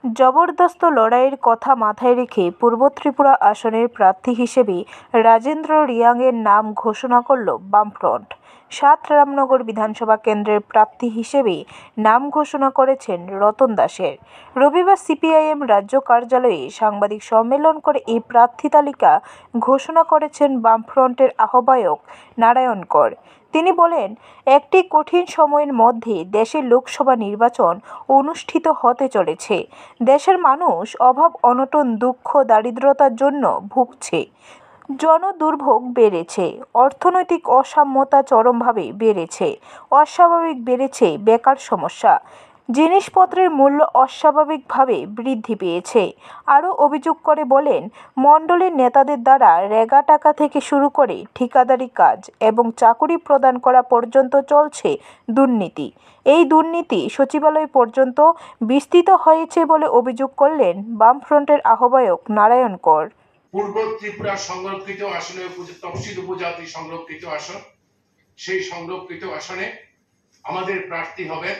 জবরদস্ত লড়াইয়ের কথা মাথায় রেখে পূর্ব ত্রিপুরা আসনের প্রার্থী হিসেবে রাজেন্দ্র রিয়াংয়ের নাম ঘোষণা করল বামফ্রন্ট। ৭ রামনগর বিধানসভা কেন্দ্রের প্রার্থী হিসেবে নাম ঘোষণা করেছেন রতন দাসের। রবিবার সিপিআইএম রাজ্য কার্যালয়ে সাংবাদিক সম্মেলন করে এই প্রার্থী তালিকা ঘোষণা করেছেন বামফ্রন্টের আহ্বায়ক নারায়ণ কর। তিনি বলেন, একটি কঠিন সময়ের মধ্যে দেশের লোকসভা নির্বাচন অনুষ্ঠিত হতে চলেছে। দেশের মানুষ অভাব, অনটন, দুঃখ, দারিদ্রতার জন্য ভুগছে। জনদুর্ভোগ বেড়েছে, অর্থনৈতিক অসাম্যতা চরমভাবে বেড়েছে, অস্বাভাবিক বেড়েছে বেকার সমস্যা, জিনিসপত্রের মূল্য অস্বাভাবিকভাবে বৃদ্ধি পেয়েছে। আরও অভিযোগ করে বলেন, মণ্ডলের নেতাদের দ্বারা রেগা টাকা থেকে শুরু করে ঠিকাদারি কাজ এবং চাকুরি প্রদান করা পর্যন্ত চলছে দুর্নীতি। এই দুর্নীতি সচিবালয় পর্যন্ত বিস্তৃত হয়েছে বলে অভিযোগ করলেন বামফ্রন্টের আহ্বায়ক নারায়ণ কর। পূর্ব ত্রিপুরা সংরক্ষিত আসনে তফসিল উপজাতি সংরক্ষিত আসন, সেই সংরক্ষিত আসনে আমাদের প্রার্থী হবে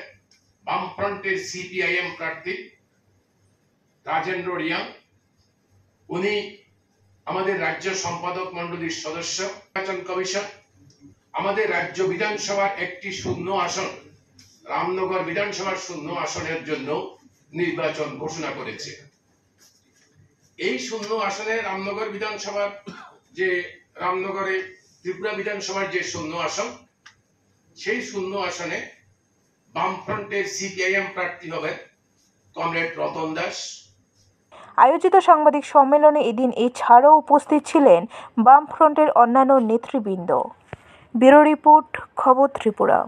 বামফ্রন্টের সিপিআইএম প্রার্থী রাজেন্দ্র রিয়াং। উনি আমাদের রাজ্য সম্পাদক মণ্ডলীর সদস্য। নির্বাচন কমিশন আমাদের রাজ্য বিধানসভার একটি শূন্য আসন, রামনগর বিধানসভার শূন্য আসনের জন্য নির্বাচন ঘোষণা করেছে। এই শূন্য আসনে রামনগর বিধানসভার যে রামনগরে ত্রিপুরা বিধানসভার যে শূন্য আসন, সেই শূন্য আসনে বামফ্রন্টের সিপিআইএম প্রার্থী হবেন কমরেড রতন দাস। আয়োজিত সাংবাদিক সম্মেলনে এদিন এছাড়াও উপস্থিত ছিলেন বামফ্রন্টের অন্যান্য নেতৃবৃন্দ। ব্যুরো রিপোর্ট, খবর ত্রিপুরা।